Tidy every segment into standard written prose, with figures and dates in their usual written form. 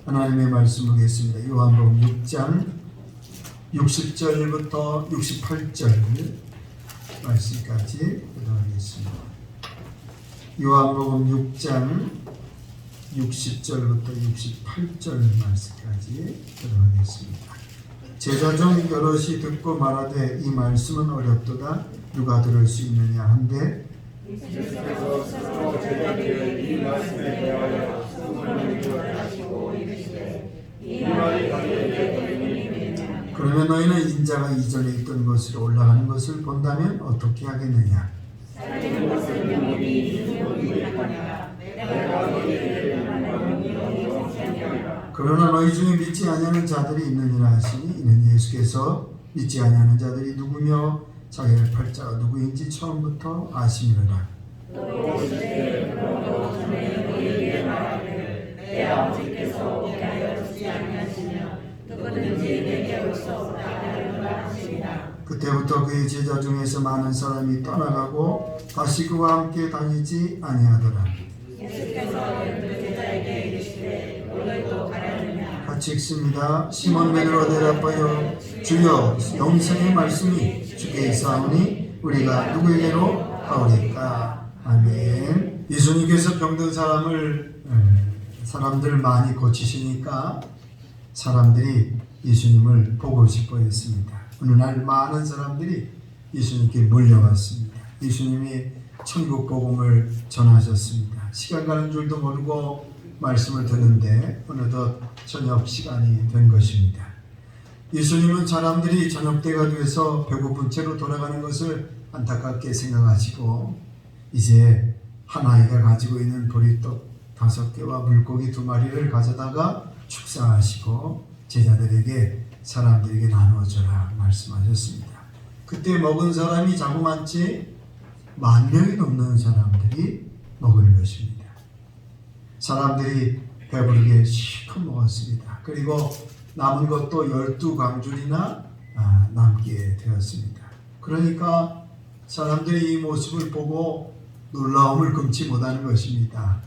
하나님의 말씀 보겠습니다. 요한복음 6장 60절부터 68절 말씀까지 들어가겠습니다. 요한복음 6장 60절부터 68절 말씀까지 들어가겠습니다. 제자 중 여럿이 듣고 말하되 이 말씀은 어렵도다 누가 들을 수 있느냐 한데 예수께서 스스로 제자들에게 이 말씀에 대하여 소문을 하시고 이르시되 이 말이 너희에게 들리니 되느냐. 그러면 너희는 인자가 이전에 있던 곳으로 올라가는 것을 본다면 어떻게 하겠느냐. 살리는 것을 영원히 누구에게 하느냐. 내가 너희에게 명하노니 영생이라. 그러나 너희 중에 믿지 아니하는 자들이 있느니라 하시니 이는 예수께서 믿지 아니하는 자들이 누구며 자기의 팔자가 누구인지 처음부터 아심이로라. 또 이르시되 그러므로 전에 너희에게 말하되 내 아버지께서 오게 하여 주지 아니하시며 누구든지 내게 올 수 없다 하리라 하시니라. 그때부터 그의 제자 중에서 많은 사람이 떠나가고 다시 그와 함께 다니지 아니하더라. 예수께서 열두 제자에게 이르시되 너희도 가려느냐. 같이 읽습니다. 시몬 베드로 대답하여 주여 영생의 말씀이 주께 있사오니 우리가 누구에게로 가오리까. 아멘. 예수님께서 병든 사람들을 많이 고치시니까 사람들이 예수님을 보고 싶어 했습니다. 어느 날 많은 사람들이 예수님께 몰려왔습니다. 예수님이 천국 복음을 전하셨습니다. 시간 가는 줄도 모르고 말씀을 듣는데 어느덧 저녁 시간이 된 것입니다. 예수님은 사람들이 저녁 때가 돼서 배고픈 채로 돌아가는 것을 안타깝게 생각하시고 이제 한 아이가 가지고 있는 보리떡 5개와 물고기 2마리를 가져다가 축사하시고 제자들에게 사람들에게 나누어줘라 말씀하셨습니다. 그때 먹은 사람이 자그마치 10,000명이 넘는 사람들이 먹은 것입니다. 사람들이 배부르게 실컷 먹었습니다. 그리고 남은 것도 12광줄이나 남게 되었습니다. 그러니까 사람들이 이 모습을 보고 놀라움을 금치 못하는 것입니다.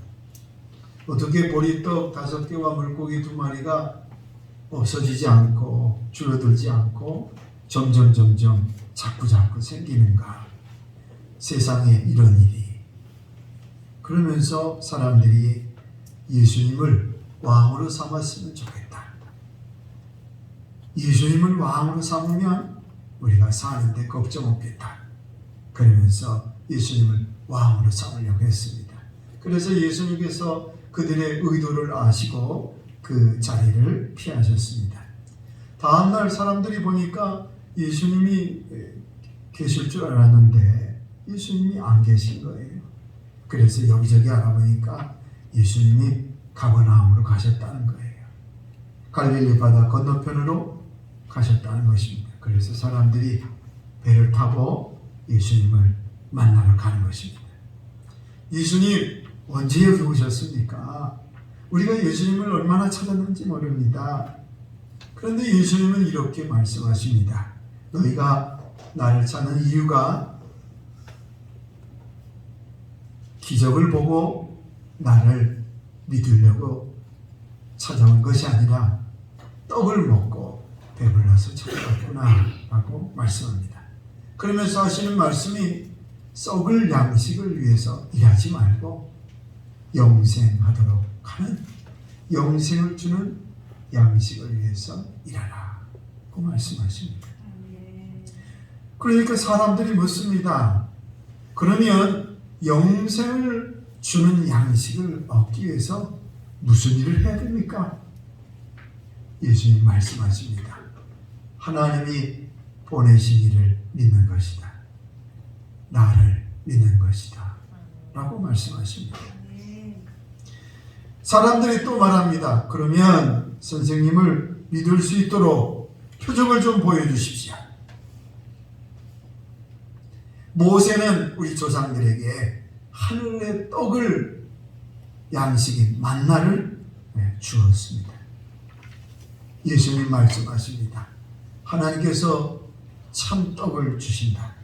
어떻게 보리떡 5개와 물고기 2마리가 없어지지 않고 줄어들지 않고 점점 자꾸 생기는가. 세상에 이런 일이. 그러면서 사람들이 예수님을 왕으로 삼았으면 좋겠다. 예수님을 왕으로 삼으면 우리가 사는데 걱정 없겠다. 그러면서 예수님을 왕으로 삼으려고 했습니다. 그래서 예수님께서 그들의 의도를 아시고 그 자리를 피하셨습니다. 다음날 사람들이 보니까 예수님이 계실 줄 알았는데 예수님이 안 계신 거예요. 그래서 여기저기 알아보니까 예수님이 가버나움으로 가셨다는 거예요. 갈릴리 바다 건너편으로 가셨다는 것입니다. 그래서 사람들이 배를 타고 예수님을 만나러 가는 것입니다. 예수님 언제 여기 오셨습니까? 우리가 예수님을 얼마나 찾았는지 모릅니다. 그런데 예수님은 이렇게 말씀하십니다. 너희가 나를 찾는 이유가 기적을 보고 나를 믿으려고 찾아온 것이 아니라 떡을 먹고 배불러서 찾아왔구나 라고 말씀합니다. 그러면서 하시는 말씀이 썩을 양식을 위해서 일하지 말고 영생하도록 하는 영생을 주는 양식을 위해서 일하라 고 말씀하십니다. 그러니까 사람들이 묻습니다. 그러면 영생을 주는 양식을 얻기 위해서 무슨 일을 해야 됩니까? 예수님 말씀하십니다. 하나님이 보내신 이를 믿는 것이다. 나를 믿는 것이다. 라고 말씀하십니다. 사람들이 또 말합니다. 그러면 선생님을 믿을 수 있도록 표적을 좀 보여주십시오. 모세는 우리 조상들에게 하늘의 떡을 양식인 만나를 주었습니다. 예수님 말씀하십니다. 하나님께서 참 떡을 주신다.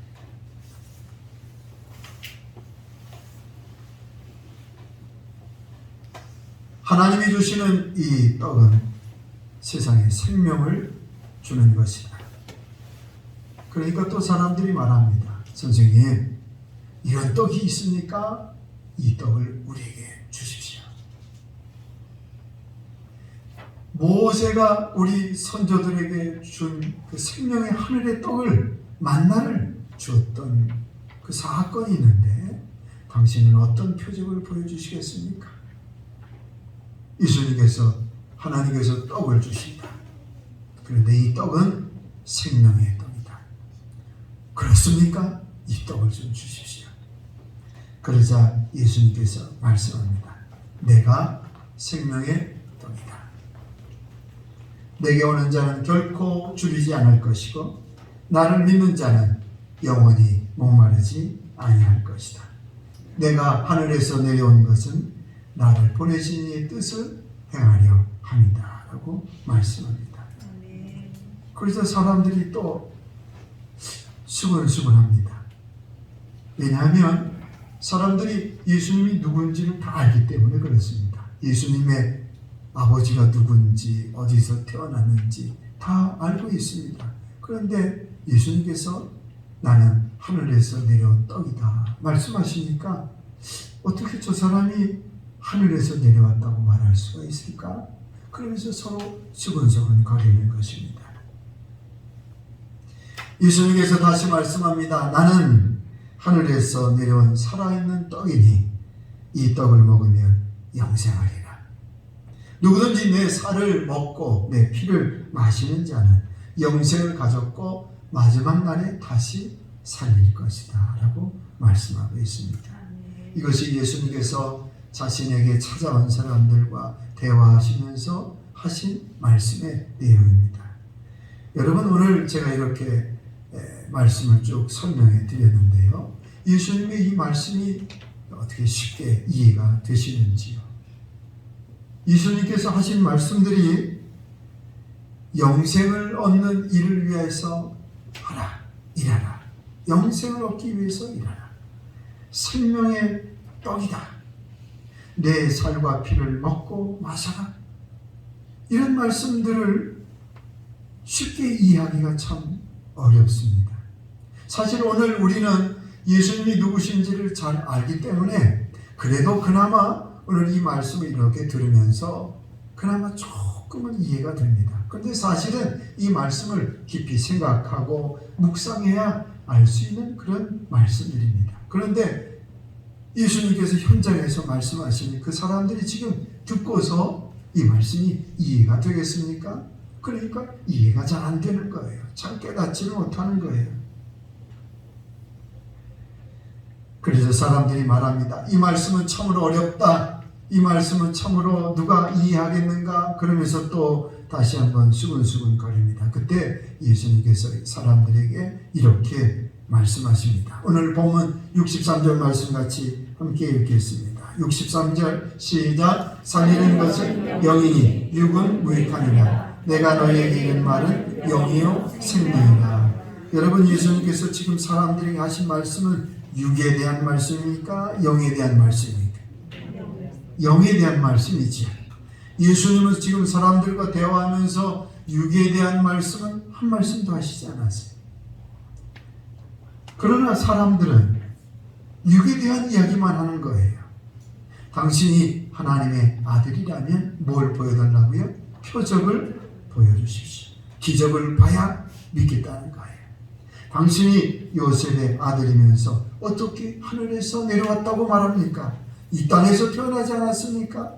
하나님이 주시는 이 떡은 세상에 생명을 주는 것이다. 그러니까 또 사람들이 말합니다. 선생님, 이런 떡이 있으니까 이 떡을 우리에게 주십시오. 모세가 우리 선조들에게 준 그 생명의 하늘의 떡을 만나를 주었던 그 사건이 있는데 당신은 어떤 표적을 보여주시겠습니까? 예수님께서 하나님께서 떡을 주신다. 그런데 이 떡은 생명의 떡이다. 그렇습니까? 이 떡을 좀 주십시오. 그러자 예수님께서 말씀합니다. 내가 생명의 떡이다. 내게 오는 자는 결코 줄이지 않을 것이고 나를 믿는 자는 영원히 목마르지 아니할 것이다. 내가 하늘에서 내려온 것은 나를 보내신 이의 뜻을 행하려 합니다. 라고 말씀합니다. 그래서 사람들이 또 수근수근합니다. 왜냐하면 사람들이 예수님이 누군지를 다 알기 때문에 그렇습니다. 예수님의 아버지가 누군지 어디서 태어났는지 다 알고 있습니다. 그런데 예수님께서 나는 하늘에서 내려온 떡이다 말씀하시니까 어떻게 저 사람이 하늘에서 내려왔다고 말할 수가 있을까? 그러면서 서로 수근수근 거리는 것입니다. 예수님께서 다시 말씀합니다. 나는 하늘에서 내려온 살아있는 떡이니 이 떡을 먹으면 영생하리라. 누구든지 내 살을 먹고 내 피를 마시는 자는 영생을 가졌고 마지막 날에 다시 살릴 것이다 라고 말씀하고 있습니다. 이것이 예수님께서 자신에게 찾아온 사람들과 대화하시면서 하신 말씀의 내용입니다. 여러분, 오늘 제가 이렇게 말씀을 쭉 설명해 드렸는데요. 예수님의 이 말씀이 어떻게 쉽게 이해가 되시는지요? 예수님께서 하신 말씀들이 영생을 얻는 일을 위해서 하라, 일하라. 영생을 얻기 위해서 일하라. 생명의 떡이다. 내 살과 피를 먹고 마셔라. 이런 말씀들을 쉽게 이해하기가 참 어렵습니다. 사실 오늘 우리는 예수님이 누구신지를 잘 알기 때문에 그래도 그나마 오늘 이 말씀을 이렇게 들으면서 그나마 조금은 이해가 됩니다. 그런데 사실은 이 말씀을 깊이 생각하고 묵상해야 알 수 있는 그런 말씀들입니다. 그런데 예수님께서 현장에서 말씀하시니 그 사람들이 지금 듣고서 이 말씀이 이해가 되겠습니까? 그러니까 이해가 잘 안 되는 거예요. 잘 깨닫지는 못하는 거예요. 그래서 사람들이 말합니다. 이 말씀은 참으로 어렵다. 이 말씀은 참으로 누가 이해하겠는가? 그러면서 또 다시 한번 수근수근 거립니다. 그때 예수님께서 사람들에게 이렇게 말씀하십니다. 오늘 본문 63절 말씀 같이 함께 읽겠습니다. 63절 시작. 살리는 것은 영이니 육은 무익하니라. 내가 너희에게 이른 말은 영이요 생명이라. 여러분, 예수님께서 지금 사람들에게 하신 말씀은 육에 대한 말씀입니까? 영에 대한 말씀입니까? 영에 대한 말씀이지. 예수님은 지금 사람들과 대화하면서 육에 대한 말씀은 한 말씀도 하시지 않았어요. 그러나 사람들은 육에 대한 이야기만 하는 거예요. 당신이 하나님의 아들이라면 뭘 보여달라고요? 표적을 보여주십시오. 기적을 봐야 믿겠다는 거예요. 당신이 요셉의 아들이면서 어떻게 하늘에서 내려왔다고 말합니까? 이 땅에서 태어나지 않았습니까?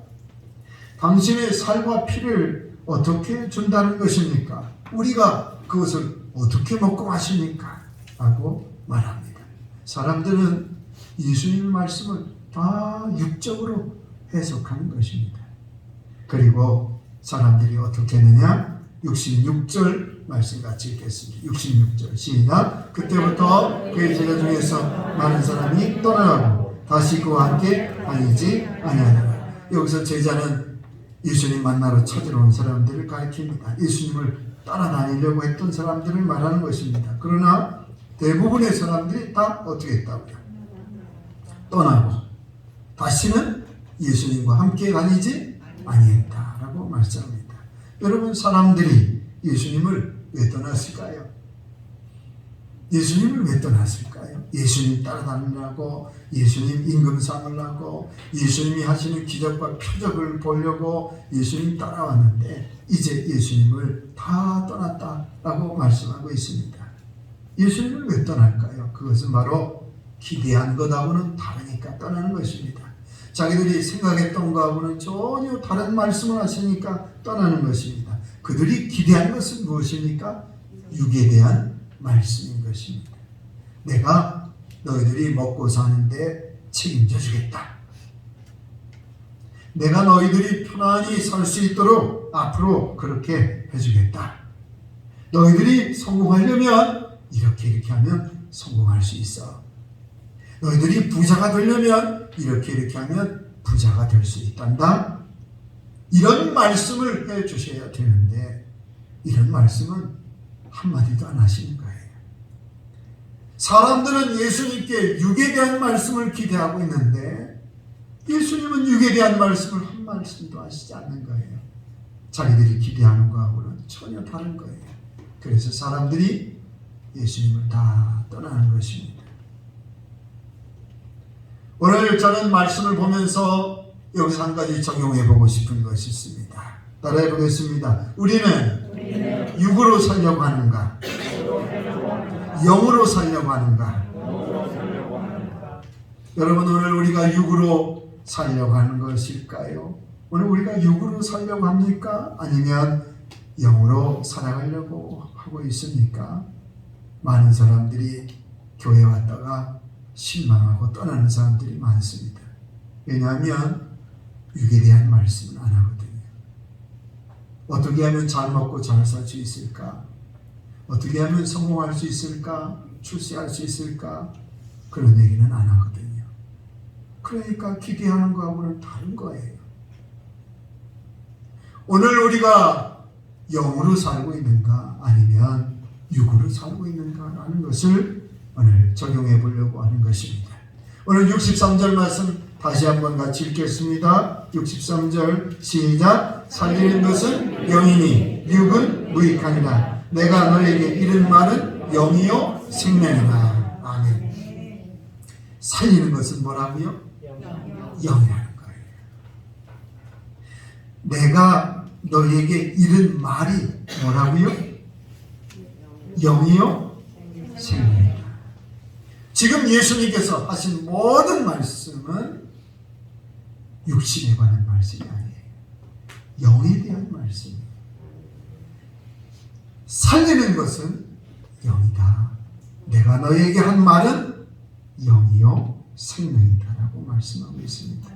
당신의 살과 피를 어떻게 준다는 것입니까? 우리가 그것을 어떻게 먹고 마십니까? 라고 말합니다. 사람들은 예수님의 말씀을 다 육적으로 해석하는 것입니다. 그리고 사람들이 어떻게 했느냐? 66절 말씀 같이 읽겠습니다. 66절 시작. 그때부터 그의 제자 중에서 많은 사람이 떠나가고 다시 그와 함께 다니지 아니하더라. 여기서 제자는 예수님 만나러 찾으러 온 사람들을 가리킵니다. 예수님을 따라다니려고 했던 사람들을 말하는 것입니다. 그러나 대부분의 사람들이 다 어떻게 했다고요? 떠나고 다시는 예수님과 함께 다니지 아니했다라고 말씀합니다. 여러분, 사람들이 예수님을 왜 떠났을까요? 예수님을 왜 떠났을까요? 예수님 따라다니려고, 예수님 임금 삼으려고, 예수님이 하시는 기적과 표적을 보려고 예수님 따라왔는데 이제 예수님을 다 떠났다라고 말씀하고 있습니다. 예수님을 왜 떠날까요? 그것은 바로 기대한 것하고는 다르니까 떠나는 것입니다. 자기들이 생각했던 것하고는 전혀 다른 말씀을 하시니까 떠나는 것입니다. 그들이 기대한 것은 무엇입니까? 육에 대한 말씀인 것입니다. 내가 너희들이 먹고 사는데 책임져 주겠다. 내가 너희들이 편안히 살 수 있도록 앞으로 그렇게 해주겠다. 너희들이 성공하려면 이렇게 하면 성공할 수 있어. 너희들이 부자가 되려면 이렇게 하면 부자가 될 수 있단다. 이런 말씀을 해 주셔야 되는데 이런 말씀은 한마디도 안 하시는 거예요. 사람들은 예수님께 육에 대한 말씀을 기대하고 있는데 예수님은 육에 대한 말씀을 한 말씀도 하시지 않는 거예요. 자기들이 기대하는 거하고는 전혀 다른 거예요. 그래서 사람들이 예수님을 다 떠나는 것입니다. 오늘 저는 말씀을 보면서 여기서 한 가지 적용해 보고 싶은 것이 있습니다. 따라해 보겠습니다. 우리는 육으로 살려고 하는가? 영으로 살려고 하는가? 여러분, 오늘 우리가 육으로 살려고 하는 것일까요? 오늘 우리가 육으로 살려고 합니까? 아니면 영으로 살아가려고 하고 있습니까? 많은 사람들이 교회 왔다가 실망하고 떠나는 사람들이 많습니다. 왜냐하면 육에 대한 말씀을 안 하거든요. 어떻게 하면 잘 먹고 잘 살 수 있을까? 어떻게 하면 성공할 수 있을까? 출세할 수 있을까? 그런 얘기는 안 하거든요. 그러니까 기대하는 거하고는 다른 거예요. 오늘 우리가 영으로 살고 있는가 아니면 육으로 살고 있는가라는 것을 오늘 적용해 보려고 하는 것입니다. 오늘 63절 말씀 다시 한번 같이 읽겠습니다. 63절 시작. 살리는 것은 영이니 육은 무익하니라. 내가 너에게 이른 말은 영이요 생명이라. 아멘. 살리는 것은 뭐라고요? 영이라는 거예요. 내가 너에게 이른 말이 뭐라고요? 영이요 생명이라. 지금 예수님께서 하신 모든 말씀은 육신에 관한 말씀이 아니에요. 영에 대한 말씀이에요. 살리는 것은 영이다. 내가 너에게 한 말은 영이요 생명이다라고 말씀하고 있습니다.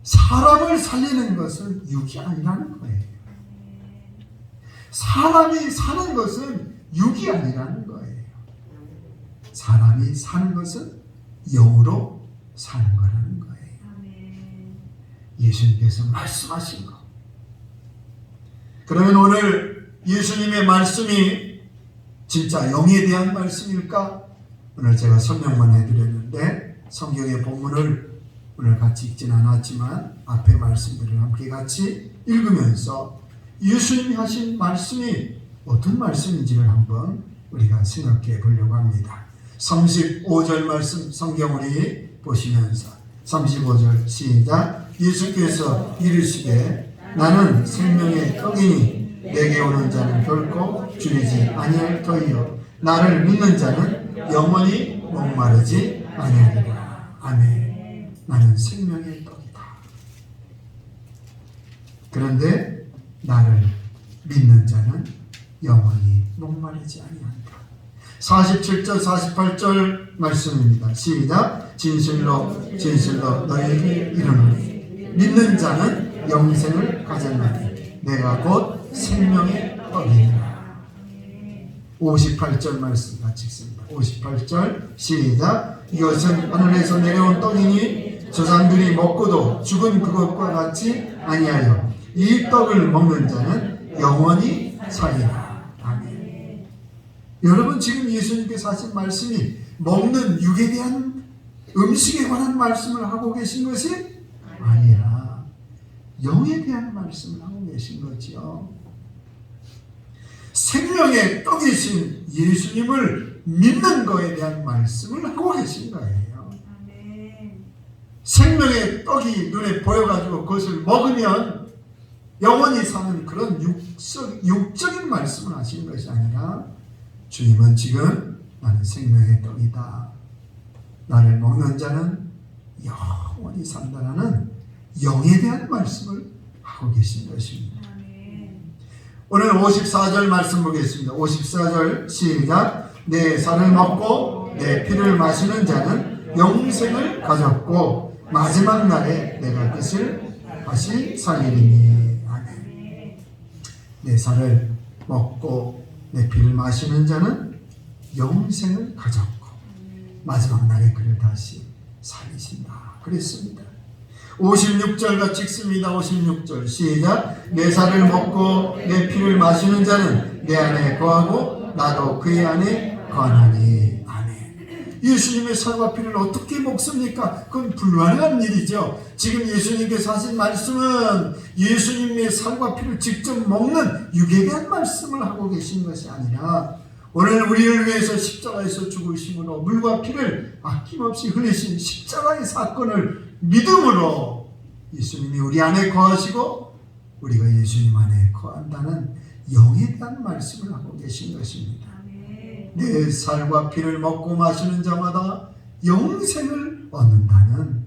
사람을 살리는 것은 육이 아니라는 거예요. 사람이 사는 것은 육이 아니라는 거예요. 사람이 사는 것은 영으로 사는 거라는 거예요. 예수님께서 말씀하신 거. 그러면 오늘 예수님의 말씀이 진짜 영에 대한 말씀일까? 오늘 제가 설명만 해드렸는데 성경의 본문을 오늘 같이 읽진 않았지만 앞에 말씀들을 함께 같이 읽으면서 예수님이 하신 말씀이 어떤 말씀인지를 한번 우리가 생각해 보려고 합니다. 35절 말씀 성경 우리 보시면서 35절 시작. 예수께서 이르시되 나는 생명의 떡이니 내게 오는 자는 결코 줄이지 아니할 터이요 나를 믿는 자는 영원히 목마르지 아니하리라. 아멘. 나는 생명의 떡이다. 그런데 나를 믿는 자는 영원히 목마르지 아니한다. 47절 48절 말씀입니다. 시작. 진실로 진실로 너희에게 이르노니 믿는 자는 영생을 가졌나니 내가 곧 생명의 떡이니라. 58절 말씀 같이 읽습니다. 58절 시작. 이것은 하늘에서 내려온 떡이니 조상들이 먹고도 죽은 그것과 같이 아니하여 이 떡을 먹는 자는 영원히 살리라. 아멘. 여러분, 지금 예수님께서 하신 말씀이 먹는 육에 대한 음식에 관한 말씀을 하고 계신 것이 아니라 영에 대한 말씀을 하고 계신 거죠. 생명의 떡이신 예수님을 믿는 것에 대한 말씀을 하고 계신 거예요. 생명의 떡이 눈에 보여가지고 그것을 먹으면 영원히 사는 그런 육적인 말씀을 하시는 것이 아니라 주님은 지금 나는 생명의 떡이다. 나를 먹는 자는 영원히 산다라는 영에 대한 말씀을 하고 계신 것입니다. 오늘 54절 말씀 보겠습니다. 54절 시작. 내 살을 먹고 내 피를 마시는 자는 영생을 가졌고 마지막 날에 내가 그것을 다시 살리리니. 아멘. 내 살을 먹고 내 피를 마시는 자는 영생을 가졌고 마지막 날에 그를 다시 살리신다. 그랬습니다. 56절 같이 읽습니다. 56절 시작. 내 살을 먹고 내 피를 마시는 자는 내 안에 거하고 나도 그의 안에 거하나니. 아멘. 예수님의 살과 피를 어떻게 먹습니까? 그건 불가능한 일이죠. 지금 예수님께서 하신 말씀은 예수님의 살과 피를 직접 먹는 육에 대한 말씀을 하고 계신 것이 아니라 오늘 우리를 위해서 십자가에서 죽으심으로 물과 피를 아낌없이 흘리신 십자가의 사건을 믿음으로 예수님이 우리 안에 거하시고 우리가 예수님 안에 거한다는 영에 대한 말씀을 하고 계신 것입니다. 내 살과 피를 먹고 마시는 자마다 영생을 얻는다는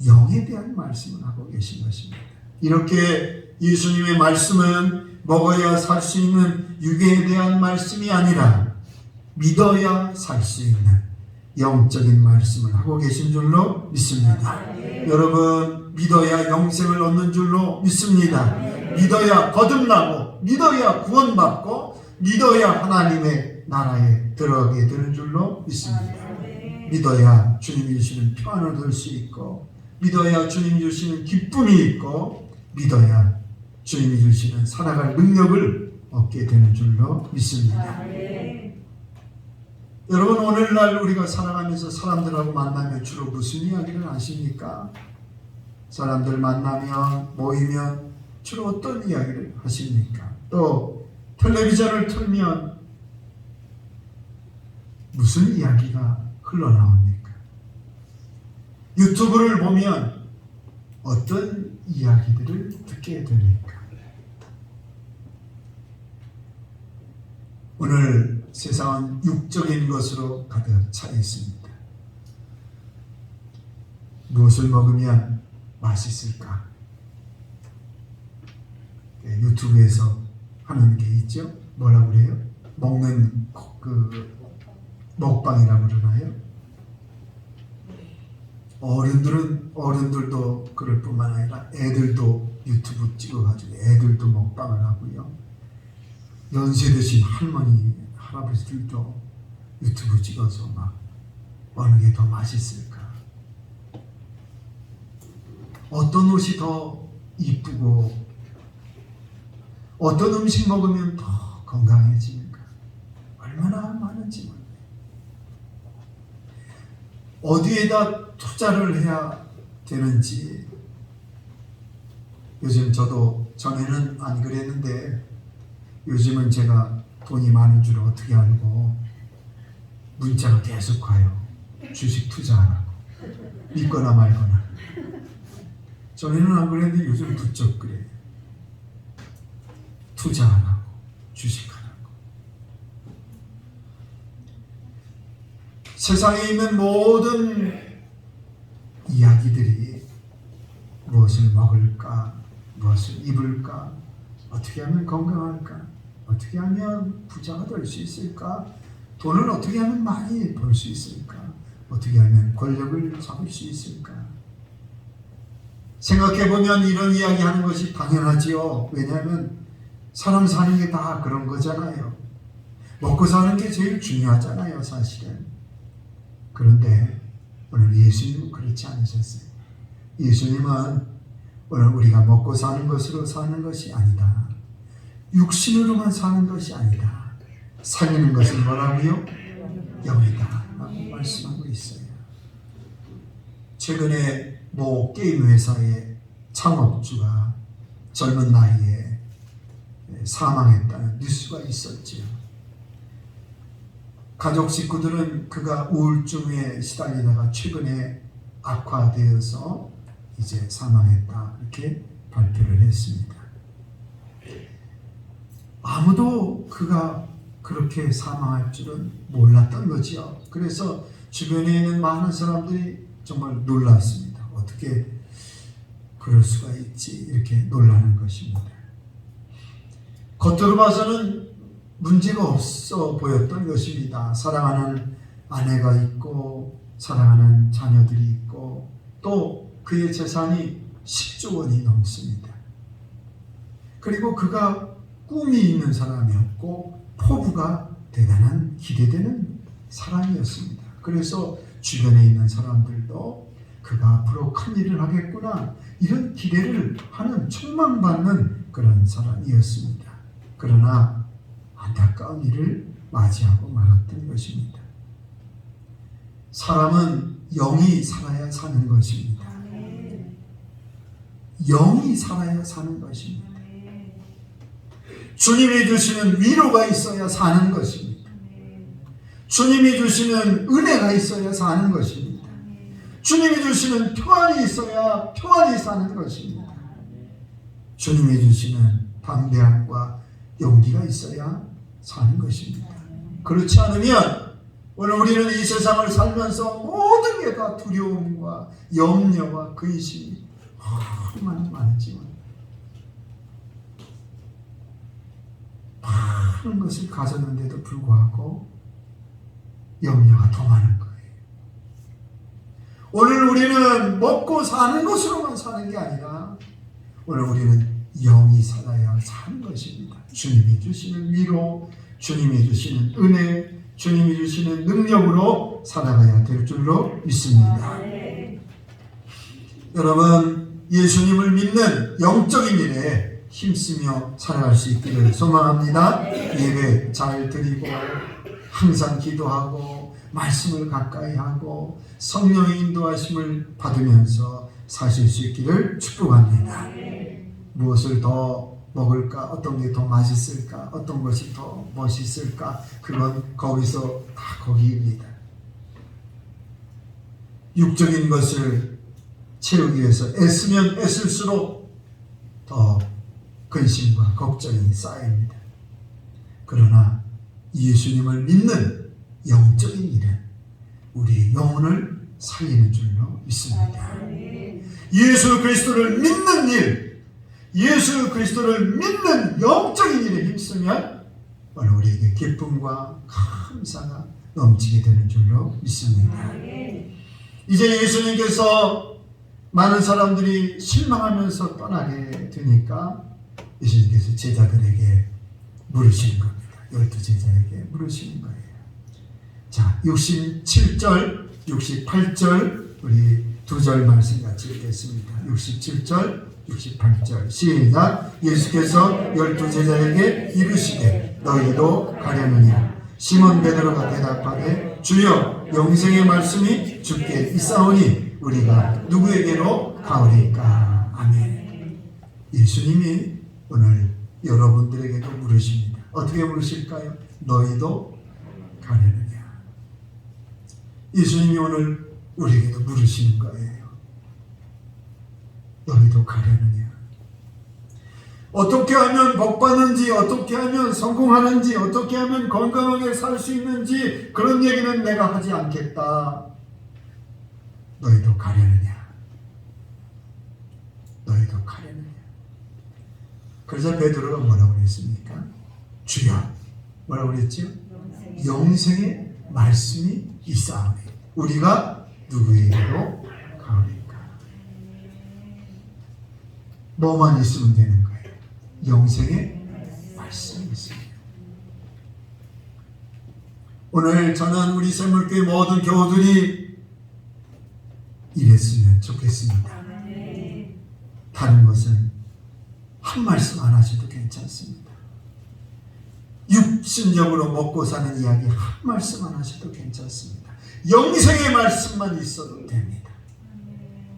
영에 대한 말씀을 하고 계신 것입니다. 이렇게 예수님의 말씀은 먹어야 살 수 있는 육에 대한 말씀이 아니라 믿어야 살 수 있는 영적인 말씀을 하고 계신 줄로 믿습니다. 여러분, 믿어야 영생을 얻는 줄로 믿습니다. 믿어야 거듭나고 믿어야 구원받고 믿어야 하나님의 나라에 들어가게 되는 줄로 믿습니다. 믿어야 주님이 주시는 평안을 얻을 수 있고 믿어야 주님이 주시는 기쁨이 있고 믿어야 주님이 주시는 살아갈 능력을 얻게 되는 줄로 믿습니다. 여러분, 오늘날 우리가 살아가면서 사람들하고 만나면 주로 무슨 이야기를 하십니까? 사람들 만나면 모이면 주로 어떤 이야기를 하십니까? 또 텔레비전을 틀면 무슨 이야기가 흘러나옵니까? 유튜브를 보면 어떤 이야기들을 듣게 됩니까? 오늘 세상은 육적인 것으로 가득 차 있습니다. 무엇을 먹으면 맛있을까? 유튜브에서 하는 게 있죠. 뭐라고 그래요? 먹는 먹방이라고 그러나요? 어른들도 그럴 뿐만 아니라 애들도 유튜브 찍어가지고 애들도 먹방을 하고요. 연세 드신 할머니, 할아버지들도 유튜브 찍어서 막 어느 게 더 맛있을까? 어떤 옷이 더 이쁘고 어떤 음식 먹으면 더 건강해집니까? 얼마나 많은지 몰라요. 어디에다 투자를 해야 되는지 요즘 저도 전에는 안 그랬는데 요즘은 제가 돈이 많은 줄 어떻게 알고 문자가 계속 와요. 주식 투자하라고. 믿거나 말거나. 전에는 안 그랬는데 요즘 부쩍 그래요. 투자하라고. 주식하라고. 세상에 있는 모든 이야기들이 무엇을 먹을까? 무엇을 입을까? 어떻게 하면 건강할까? 어떻게 하면 부자가 될 수 있을까? 돈을 어떻게 하면 많이 벌 수 있을까? 어떻게 하면 권력을 잡을 수 있을까? 생각해보면 이런 이야기 하는 것이 당연하지요. 왜냐하면 사람 사는 게 다 그런 거잖아요. 먹고 사는 게 제일 중요하잖아요, 사실은. 그런데 오늘 예수님은 그렇지 않으셨어요. 예수님은 오늘 우리가 먹고 사는 것으로 사는 것이 아니다. 육신으로만 사는 것이 아니다. 살리는 것은 뭐라고요? 영이다 라고 말씀하고 있어요. 최근에 모 게임 회사의 창업주가 젊은 나이에 사망했다는 뉴스가 있었지요. 가족 식구들은 그가 우울증에 시달리다가 최근에 악화되어서 이제 사망했다 이렇게 발표를 했습니다. 아무도 그가 그렇게 사망할 줄은 몰랐던 거지요. 그래서 주변에 있는 많은 사람들이 정말 놀랐습니다. 어떻게 그럴 수가 있지 이렇게 놀라는 것입니다. 겉으로 봐서는 문제가 없어 보였던 것입니다. 사랑하는 아내가 있고 사랑하는 자녀들이 있고 또 그의 재산이 10조 원이 넘습니다. 그리고 그가 꿈이 있는 사람이었고 포부가 대단한 기대되는 사람이었습니다. 그래서 주변에 있는 사람들도 그가 앞으로 큰 일을 하겠구나 이런 기대를 하는 촉망받는 그런 사람이었습니다. 그러나 안타까운 일을 맞이하고 말았던 것입니다. 사람은 영이 살아야 사는 것입니다. 영이 살아야 사는 것입니다. 주님이 주시는 위로가 있어야 사는 것입니다. 주님이 주시는 은혜가 있어야 사는 것입니다. 주님이 주시는 평안이 있어야 평안히 사는 것입니다. 주님이 주시는 담대함과 용기가 있어야 사는 것입니다. 그렇지 않으면 오늘 우리는 이 세상을 살면서 모든 게 다 두려움과 염려와 근심이 얼마나 많지만 많은 것을 가졌는데도 불구하고 염려가 더 많은 거예요. 오늘 우리는 먹고 사는 것으로만 사는 게 아니라 오늘 우리는 영이 살아야 사는 것입니다. 주님이 주시는 위로, 주님이 주시는 은혜, 주님이 주시는 능력으로 살아가야 될 줄로 믿습니다. 여러분, 예수님을 믿는 영적인 일에 힘쓰며 살아갈 수 있기를 소망합니다. 예배 잘 드리고 항상 기도하고 말씀을 가까이 하고 성령의 인도하심을 받으면서 사실 수 있기를 축복합니다. 무엇을 더 먹을까? 어떤 게 더 맛있을까? 어떤 것이 더 멋있을까? 그건 거기서 다 거기입니다. 육적인 것을 채우기 위해서 애쓰면 애쓸수록 더 근심과 걱정이 쌓입니다. 그러나 예수님을 믿는 영적인 일은 우리의 영혼을 살리는 줄로 믿습니다. 예수 그리스도를 믿는 일, 예수 그리스도를 믿는 영적인 일에 힘쓰면 오늘 우리에게 기쁨과 감사가 넘치게 되는 줄로 믿습니다. 이제 예수님께서 많은 사람들이 실망하면서 떠나게 되니까 예수님께서 제자들에게 물으시는 겁니다. 12제자에게 물으시는 거예요. 자, 67절, 68절 우리 두 절 말씀 같이 읽겠습니다. 67절, 68절 시작. 예수께서 12제자에게 이르시되 너희도 가려느냐? 시몬 베드로가 대답하되 주여 영생의 말씀이 주께 있사오니 우리가 누구에게로 가오리까? 아멘. 예수님이 오늘 여러분들에게도 물으십니다. 어떻게 물으실까요? 너희도 가려느냐? 예수님이 오늘 우리에게도 물으시는 거예요. 너희도 가려느냐? 어떻게 하면 복받는지, 어떻게 하면 성공하는지, 어떻게 하면 건강하게 살 수 있는지 그런 얘기는 내가 하지 않겠다. 너희도 가려느냐? 너희도 가려느냐? 그래서 베드로가 뭐라고 그랬습니까? 주여, 뭐라고 그랬죠? 영생의 말씀이 있사오니 우리가 누구에게로 가오리까? 뭐만 있으면 되는 거예요? 영생의 말씀이 있습니다. 오늘 저는 우리 샘물교회 모든 교우들이 이랬으면 좋겠습니다. 다른 것은 한 말씀 안 하셔도 괜찮습니다. 육신적으로 먹고 사는 이야기 한 말씀 안 하셔도 괜찮습니다. 영생의 말씀만 있어도 됩니다.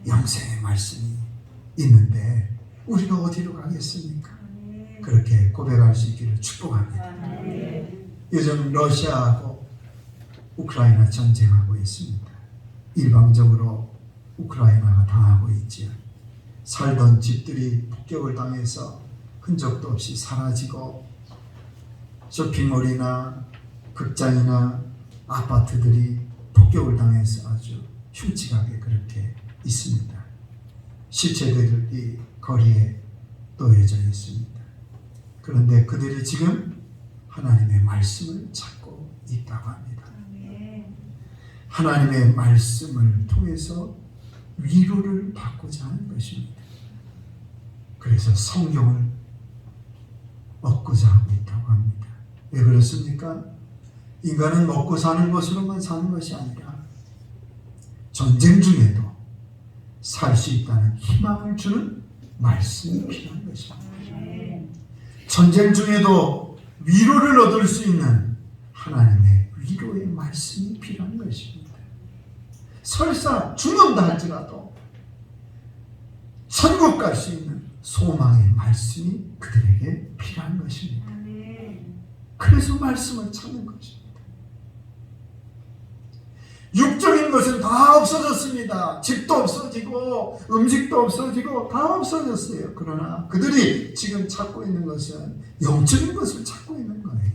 영생의 말씀이 있는데 우리가 어디로 가겠습니까? 그렇게 고백할 수 있기를 축복합니다. 요즘 러시아하고 우크라이나 전쟁하고 있습니다. 일방적으로 우크라이나가 당하고 있지요. 살던 집들이 폭격을 당해서 흔적도 없이 사라지고 쇼핑몰이나 극장이나 아파트들이 폭격을 당해서 아주 흉측하게 그렇게 있습니다. 시체들이 거리에 놓여져 있습니다. 그런데 그들이 지금 하나님의 말씀을 찾고 있다고 합니다. 하나님의 말씀을 통해서 위로를 받고자 하는 것입니다. 그래서 성경을 얻고자 하고 있다고 합니다. 왜 그렇습니까? 인간은 먹고 사는 것으로만 사는 것이 아니라 전쟁 중에도 살 수 있다는 희망을 주는 말씀이 필요한 것입니다. 전쟁 중에도 위로를 얻을 수 있는 하나님의 위로의 말씀이 필요한 것입니다. 설사 죽는다 할지라도 천국 갈 수 있는 소망의 말씀이 그들에게 필요한 것입니다. 그래서 말씀을 찾는 것입니다. 육적인 것은 다 없어졌습니다. 집도 없어지고 음식도 없어지고 다 없어졌어요. 그러나 그들이 지금 찾고 있는 것은 영적인 것을 찾고 있는 거예요.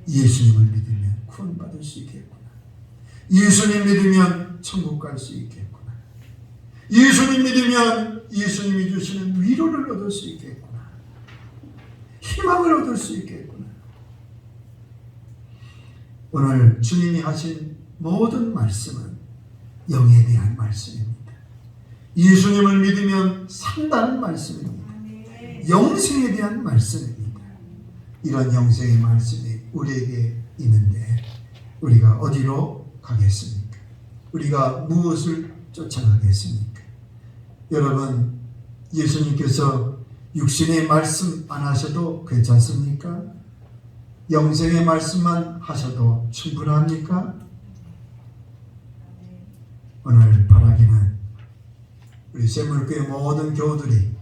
예수님을 믿으면 구원받을 수 있겠구나. 예수님 믿으면 천국 갈 수 있겠구나. 예수님 믿으면 예수님이 주시는 위로를 얻을 수 있겠구나. 희망을 얻을 수 있겠구나. 오늘 주님이 하신 모든 말씀은 영에 대한 말씀입니다. 예수님을 믿으면 산다는 말씀입니다. 영생에 대한 말씀입니다. 이런 영생의 말씀이 우리에게 있는데 우리가 어디로 가겠습니까? 우리가 무엇을 쫓아가겠습니까? 여러분, 예수님께서 육신의 말씀 안 하셔도 괜찮습니까? 영생의 말씀만 하셔도 충분합니까? 오늘 바라기는 우리 샘물교회 모든 교우들이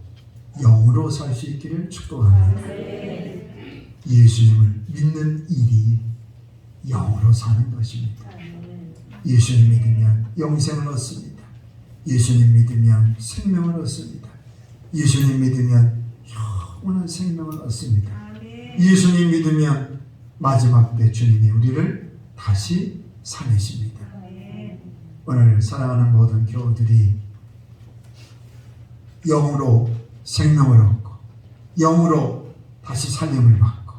영으로 살 수 있기를 축복합니다. 예수님을 믿는 일이 영으로 사는 것입니다. 예수님 믿으면 영생을 얻습니다. 예수님 믿으면 생명을 얻습니다. 예수님 믿으면 영원한 생명을 얻습니다. 예수님 믿으면 마지막 때 주님이 우리를 다시 살리십니다. 오늘 사랑하는 모든 교우들이 영으로 생명을 얻고 영으로 다시 살림을 받고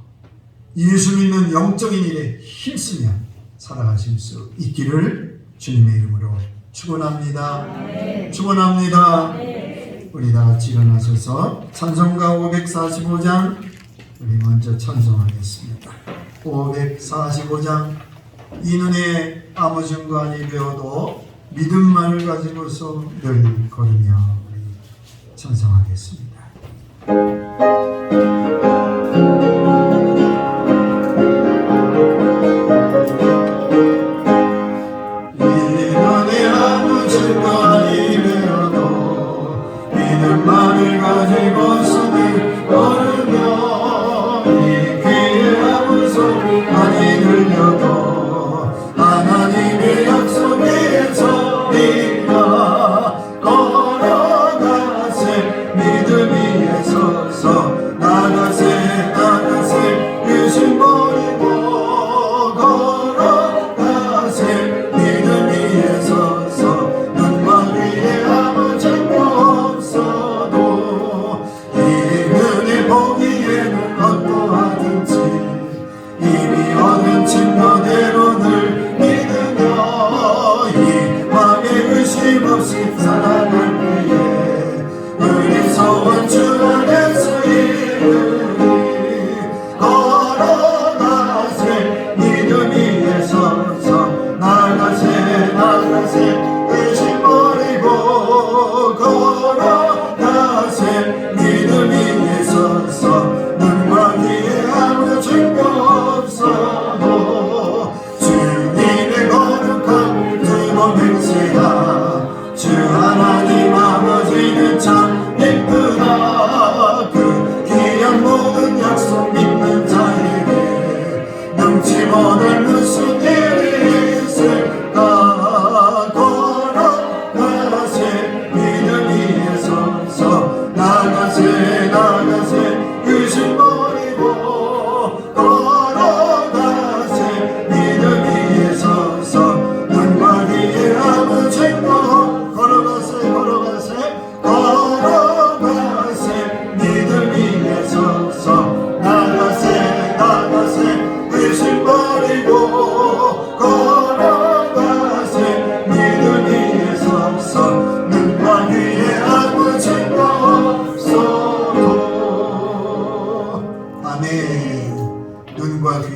예수 믿는 영적인 일에 힘쓰며 살아가실 수 있기를 주님의 이름으로 축원합니다. 축원합니다. 우리 다 같이 일어나셔서 찬송가 545장 우리 먼저 찬송하겠습니다. 545장 이 눈에 아무 증거아니 되어도 믿음만을 가지고서 늘 걸으며 우리 찬송하겠습니다. 이 눈에 아무 증거아니 되어도 믿음만을 가지고서 늘 걸으며 이 귀에 아무 소리 많이 들려도 하나님의 약속 위에서 네가 걸어가세 믿음 위에 서서 나가세 나가세 의심 버리고 걸어가세 믿음 위에 서서 눈과 위에 아무 증거 없어도 이 눈이 보기에는 어떠하든지 이미 얻은 증거대로 늘 의심 없이 살아갈 때에 우리 소원 주 안에서 이루리 걸어가세 믿음 위에 서서 나가세 나가세 의심 버리고 걸어가세 믿음 위에 서서 눈과 귀에 아무 증거 없어도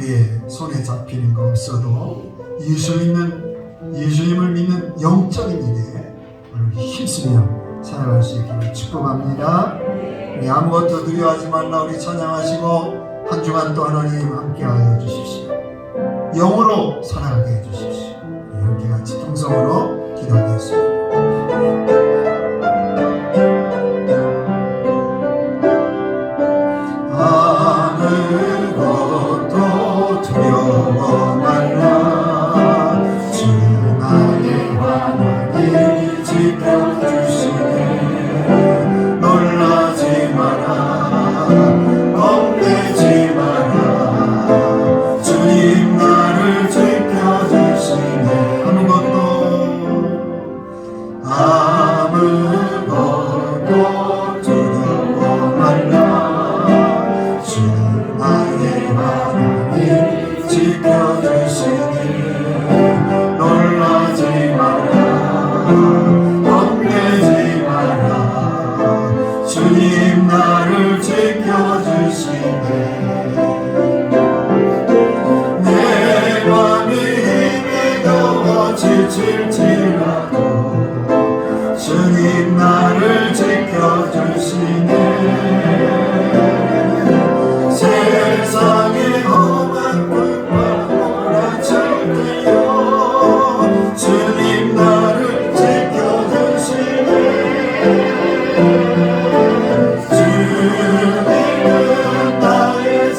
우리의 손에 잡히는 거 없어도 예수님을 믿는 영적인 일에 오늘 힘쓰며 살아갈 수 있기를 축복합니다. 우리 아무것도 두려워하지 말라. 우리 찬양하시고 한 주간 또 하나님 함께하여 주십시오. 영으로 살아가게 해주십시오. 우리 함께 같이 통성으로 기도하겠습니다. 아무것도 두려워 말라. 주 나의 하나님 지켜주시네. 놀라지 마라. 겁내지 마라. 주님 나를 지켜주시네. 아무것도 두려워 말라. 주 나의 하나님 지켜주시네. 놀라지 마라. 겁내지 마라. 주님 나를 지켜주시네. 내 맘이 힘이 더워 지칠지라도 주님 나를 지켜주시네. 세상의 험한 불과 몰아칠 때요 주님 나를 지켜주시네. 주님은 나의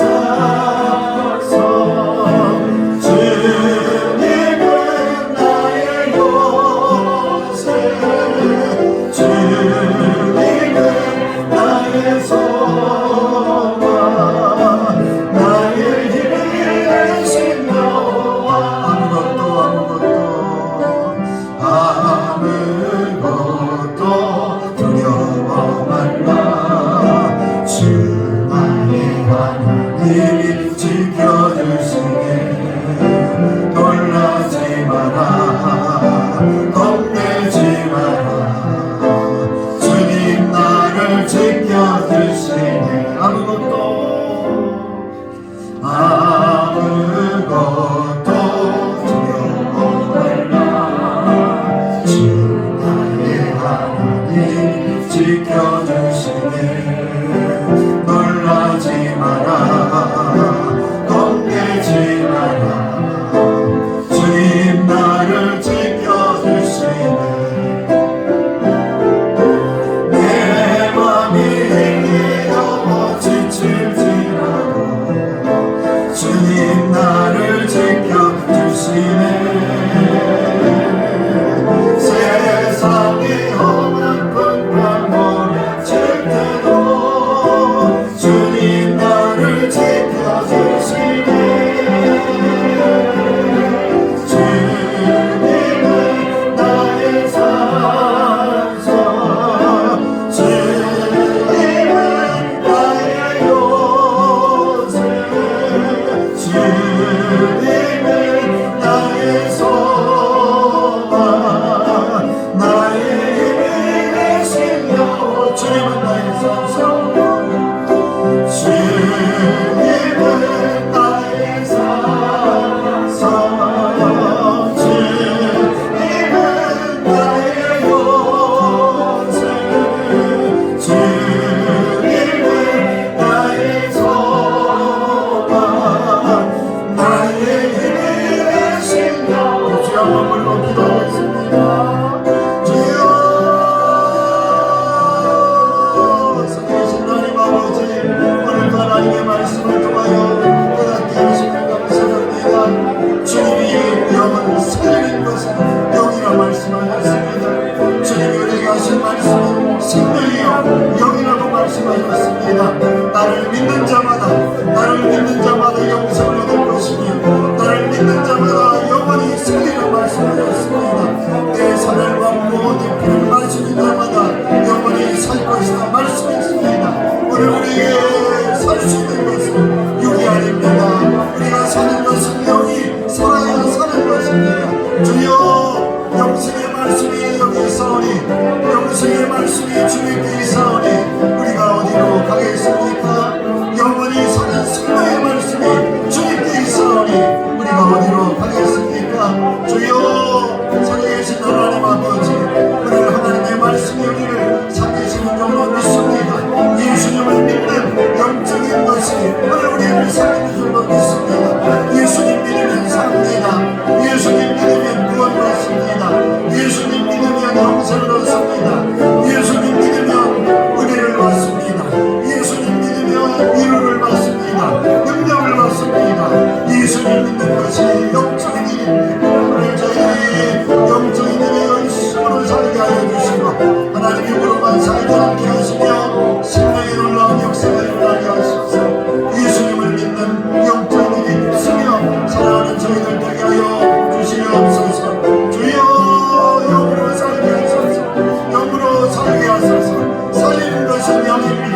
위로를 받습니다. 능력을 받습니다. 예수님 믿는 것이 영적인 일입니다. 오늘 저희들이 영적인 일에 열심으로 살게 하여 주시고 하나님 힘으로만 살지 않게 하시며 생명의 놀라운 역사가 일어나게 하시옵소서. 예수님을 믿는 영적인 일이 있으며 사랑하는 저희들 되게 하여 주시옵소서. 주여 영으로 살게 하소서. 영으로 살게 하소서. 살리는 것은 영입니다.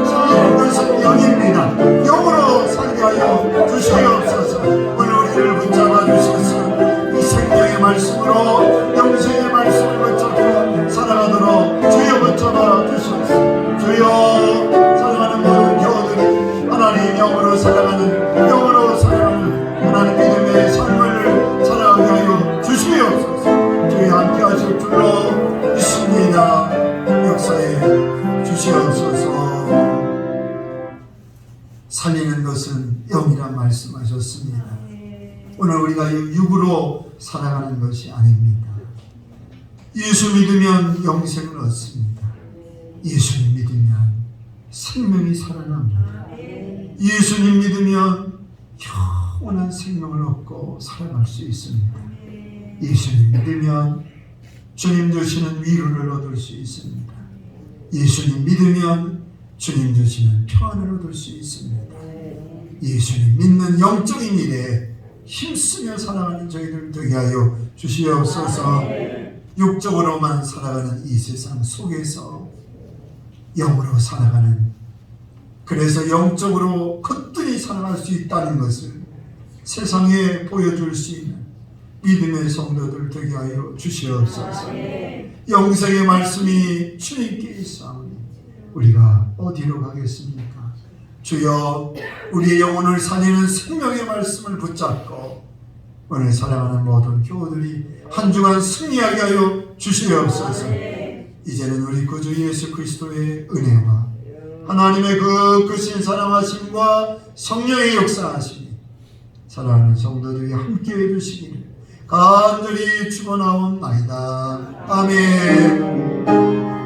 살리는 것은 영입니다. 영으로 살게 하여 주시옵소서. 오늘 우리를 붙잡아 주셔서 이 생명의 말씀으로 영생의 말씀을 붙잡고 살아가도록 주여 붙잡아 주시옵소서. 주여 사랑하는 모든 교우들이 하나님 영으로 살아가는 하나님 믿음의 삶을 살아가게 하여 주시옵소서. 주여 함께 하실 줄로 믿습니다. 역사에 주시옵소서. 살리는 것은 영이란 말씀하셨습니다. 오늘 우리가 육으로 살아가는 것이 아닙니다. 예수 믿으면 영생을 얻습니다. 예수님 믿으면 생명이 살아납니다. 예수님 믿으면 영원한 생명을 얻고 살아갈 수 있습니다. 예수님 믿으면 주님 주시는 위로를 얻을 수 있습니다. 예수님 믿으면 주님 주시는 평안을 얻을 수 있습니다. 예수님 믿는 영적인 일에 힘쓰며 살아가는 저희들 되게 하여 주시옵소서. 육적으로만 살아가는 이 세상 속에서 영으로 살아가는, 그래서 영적으로 거뜬히 살아갈 수 있다는 것을 세상에 보여줄 수 있는 믿음의 성도들 되게 하여 주시옵소서. 영생의 말씀이 주님께 있사오니 우리가 어디로 가겠습니까? 주여, 우리의 영혼을 살리는 생명의 말씀을 붙잡고 오늘 살아가는 모든 교우들이 한 주간 승리하게 하여 주시옵소서. 이제는 우리 구주 예수 그리스도의 은혜와 하나님의 그 크신 사랑하심과 성령의 역사하심이 사랑하는 성도들이 함께해 주시기를 간절히 축원하옵나이다. 아멘.